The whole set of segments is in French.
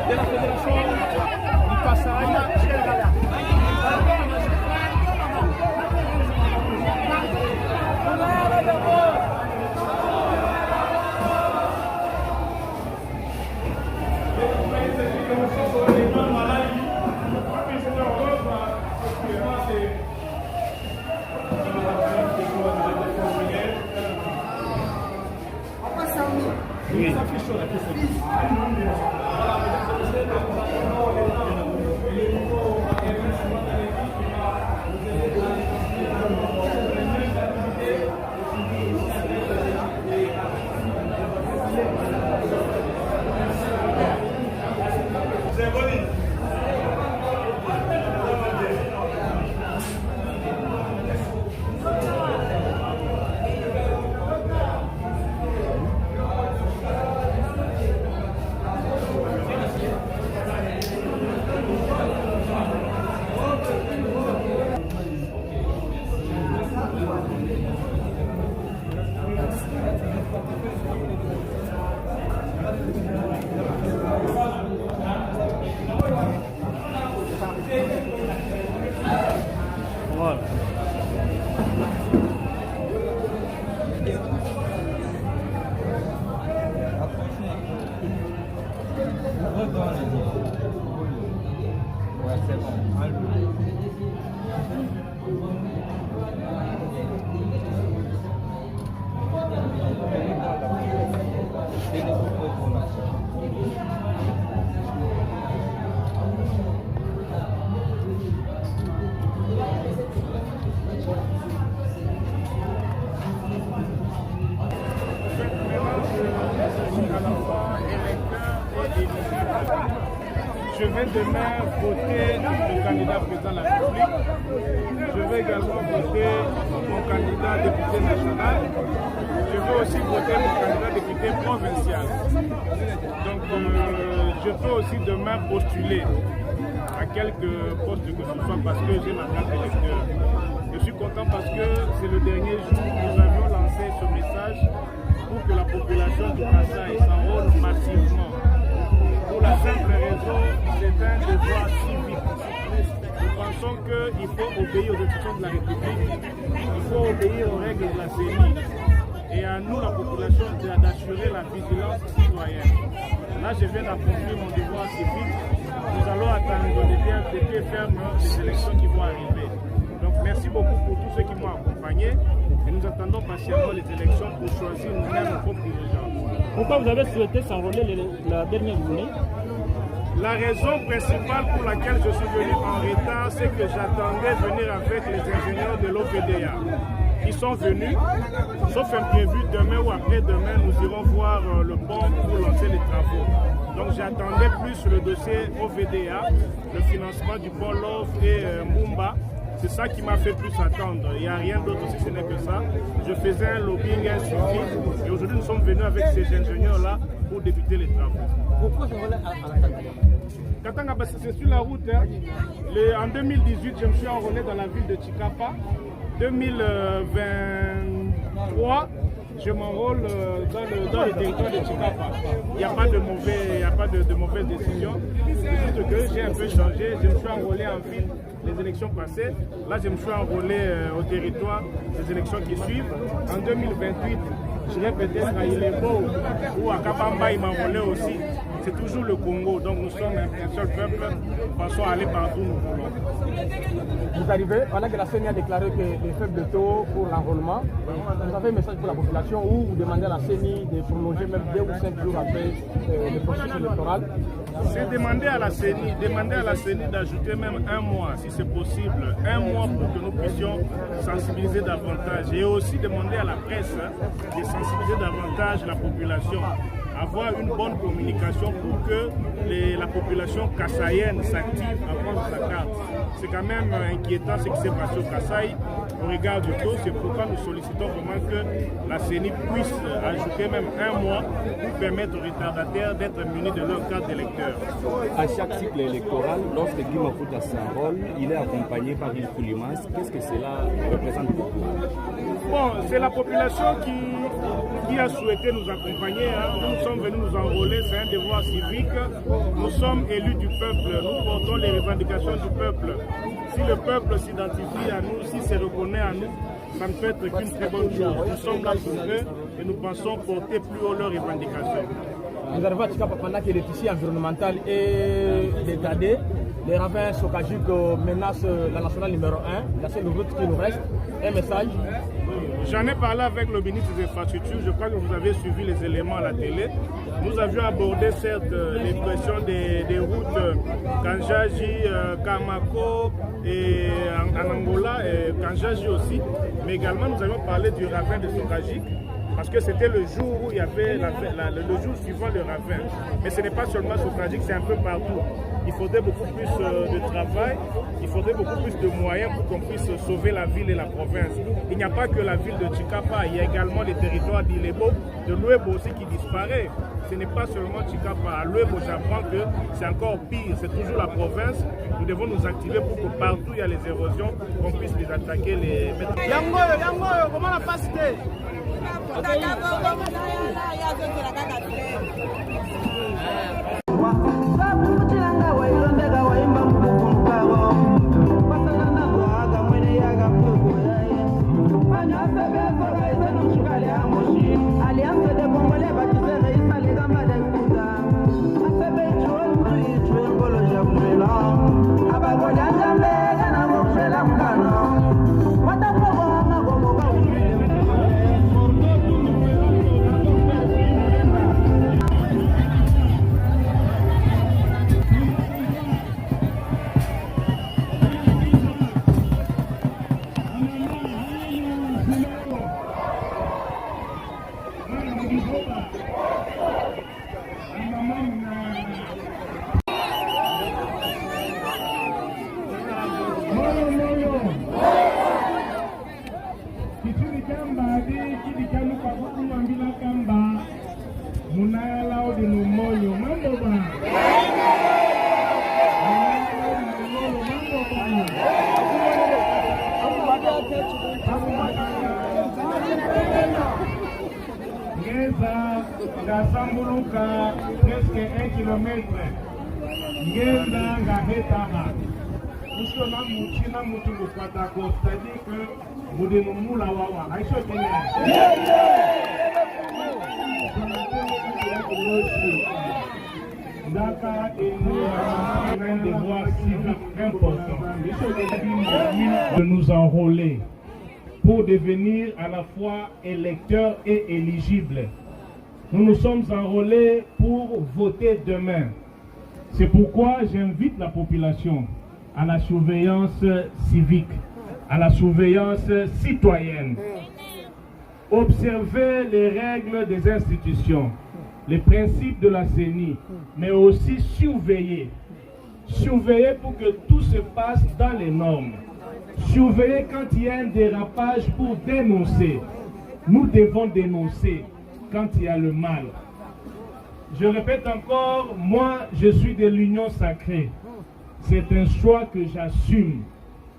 de la fédération du Kasaï. Oui. Je vais demain voter le candidat président de la République. Je vais également voter mon candidat député national. Je vais aussi voter mon candidat député provincial. Donc je peux aussi demain postuler à quelques postes que ce soit parce que j'ai ma carte d'électeur. Je suis content parce que c'est le dernier jour où nous avions lancé ce message pour que la population du Kasaï s'enrôle massivement. Pour la simple raison, c'est un devoir civique. Nous pensons qu'il faut obéir aux institutions de la République, il faut obéir aux règles de la CENI et à nous, la population, d'assurer la vigilance citoyenne. Là, je viens d'accomplir mon devoir civique. Nous allons attendre de pied ferme les élections qui vont arriver. Donc, merci beaucoup pour tous ceux qui m'ont accompagné et nous attendons patiemment les élections pour choisir nous-mêmes nos propres dirigeants. Pourquoi vous avez souhaité s'enrôler la dernière journée? La raison principale pour laquelle je suis venu en retard, c'est que j'attendais venir avec les ingénieurs de l'OVDA. Ils sont venus, sauf imprévu, demain ou après-demain, nous irons voir le pont pour lancer les travaux. Donc j'attendais plus le dossier OVDA, le financement du pont Love et Mumba. C'est ça qui m'a fait plus attendre. Il n'y a rien d'autre si ce n'est que ça. Je faisais un lobbying insuffisant et aujourd'hui nous sommes venus avec ces ingénieurs-là pour débuter les travaux. Pourquoi ça relève à Katanga? Katanga, c'est sur la route. Hein. En 2018, je me suis enrôlé dans la ville de Chikapa. 2023, je m'enrôle dans le territoire de Chikapa. Il n'y a pas de mauvaise décision. C'est juste que j'ai un peu changé. Je me suis enrôlé en ville les élections passées. Là, je me suis enrôlé au territoire des élections qui suivent. En 2028, je vais peut-être à Ilebo ou à Kabamba, il m'a enrôlé aussi. C'est toujours le Congo. Donc nous sommes un seul peuple. Pensons aller partout où nous voulons. Vous arrivez, pendant que la CENI a déclaré que les faibles taux pour l'enrôlement, vous avez un message pour la population où vous demandez à la CENI de prolonger même 2 ou 5 jours après le processus électoral? C'est demander à la CENI d'ajouter même 1 mois, si c'est possible, 1 mois pour que nous puissions sensibiliser davantage. Et aussi demander à la presse de sensibiliser davantage la population avoir une bonne communication pour que la population kassaïenne s'active à prendre sa carte. C'est quand même inquiétant ce qui s'est passé au Kasaï au regard du taux. C'est pourquoi nous sollicitons vraiment que la CENI puisse ajouter même un mois pour permettre aux retardataires d'être munis de leur carte d'électeur. À chaque cycle électoral, lorsque Guy Mafuta s'enrôle, il est accompagné par une Koulimas. Qu'est-ce que cela représente pour vous? Bon, c'est la population qui a souhaité nous accompagner. Nous sommes venus nous enrôler, c'est un devoir civique. Nous sommes élus du peuple, nous portons les revendications du peuple. Si le peuple s'identifie à nous, si se reconnaît à nous, ça ne peut être qu'une très bonne chose. Nous sommes là pour eux et nous pensons porter plus haut leurs revendications. Nous arrivons à Chikapa pendant que les tissus environnementaux et dégradés. Les ravins Sokajik menacent la nationale numéro 1, la seule route qui nous reste. Un message. J'en ai parlé avec le ministre des Infrastructures, je crois que vous avez suivi les éléments à la télé. Nous avions abordé certes les questions des routes Kanjaji, Kamako et en Angola et Kanjaji aussi, mais également nous avions parlé du ravin de Sokajik. Parce que c'était le jour où il y avait le jour suivant le ravin. Mais ce n'est pas seulement Sokajik, c'est un peu partout. Il faudrait beaucoup plus de travail, il faudrait beaucoup plus de moyens pour qu'on puisse sauver la ville et la province. Il n'y a pas que la ville de Chikapa, il y a également les territoires d'Ilebo, de Luebo aussi qui disparaît. Ce n'est pas seulement Chikapa. À Luebo, j'apprends que c'est encore pire, c'est toujours la province. Nous devons nous activer pour que partout il y a les érosions, qu'on puisse les attaquer, les mettre. Yangoyo, comment la passe? Gasambuluka presque 1 kilomètre. Ngenda Ngahetaha. Puisque na mutina mutungu kwatako, c'est-à-dire que Moudenumula Wawa. Aïcho Kenya. Dakar est un devoir civique important. De nous enrôler pour devenir à la fois électeurs et éligibles. Nous nous sommes enrôlés pour voter demain. C'est pourquoi j'invite la population à la surveillance civique, à la surveillance citoyenne. Observer les règles des institutions, les principes de la CENI, mais aussi surveiller. Surveiller pour que tout se passe dans les normes. Surveiller quand il y a un dérapage pour dénoncer. Nous devons dénoncer quand il y a le mal. Je répète encore, moi je suis de l'Union Sacrée. C'est un choix que j'assume.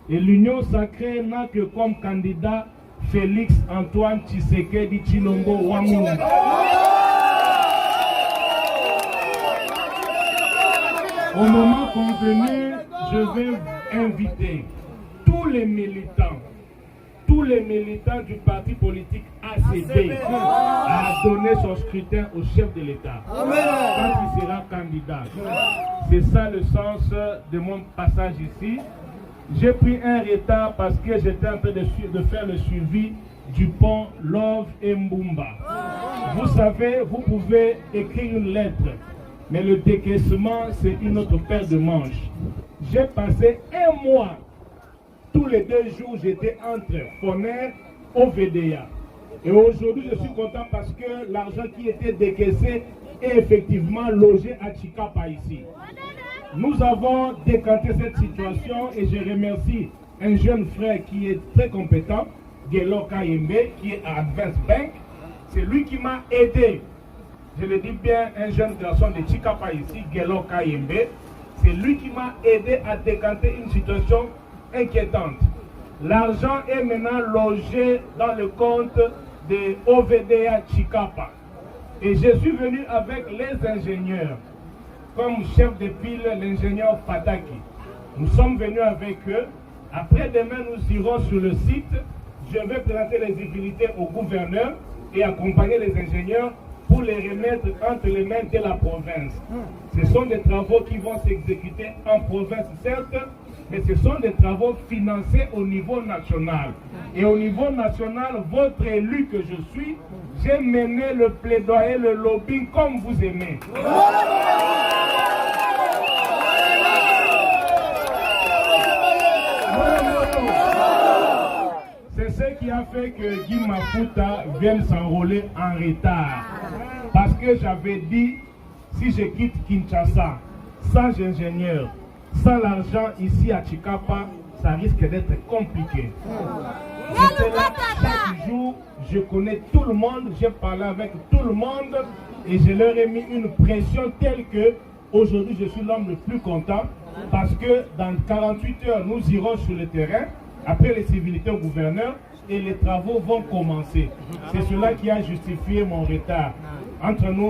Et l'Union Sacrée n'a que comme candidat Félix Antoine Tshisekedi Tshilombo Wamounou. Au moment convenu, je vais inviter tous les militants du parti politique ACD à donner son scrutin au chef de l'État quand il sera candidat. C'est ça le sens de mon passage ici. J'ai pris un retard parce que j'étais en train de faire le suivi du pont Love et Mbumba. Vous savez, vous pouvez écrire une lettre, mais le décaissement, c'est une autre paire de manches. J'ai passé un mois. Tous les 2 jours, j'étais entre Foner au VDA. Et aujourd'hui, je suis content parce que l'argent qui était décaissé est effectivement logé à Chikapa ici. Nous avons décanté cette situation et je remercie un jeune frère qui est très compétent, Gelo Kayembe, qui est à Advance Bank. C'est lui qui m'a aidé. Je le dis bien, un jeune garçon de Chikapa ici, Gelo Kayembe. C'est lui qui m'a aidé à décanter une situation inquiétante. L'argent est maintenant logé dans le compte de OVDA Chikapa. Et je suis venu avec les ingénieurs. Comme chef de pile, l'ingénieur Fataki. Nous sommes venus avec eux. Après-demain, nous irons sur le site. Je vais présenter les utilités au gouverneur et accompagner les ingénieurs pour les remettre entre les mains de la province. Ce sont des travaux qui vont s'exécuter en province, certes, mais ce sont des travaux financés au niveau national. Et au niveau national, votre élu que je suis, j'ai mené le plaidoyer, le lobbying comme vous aimez. C'est ce qui a fait que Guy Mafuta vienne s'enrôler en retard. Parce que j'avais dit, si je quitte Kinshasa, sans ingénieur, sans l'argent ici à Chikapa, ça risque d'être compliqué. C'est là, chaque jour, je connais tout le monde, j'ai parlé avec tout le monde et je leur ai mis une pression telle que aujourd'hui je suis l'homme le plus content parce que dans 48 heures, nous irons sur le terrain, après les civilités au gouverneur et les travaux vont commencer. C'est cela qui a justifié mon retard. Entre nous,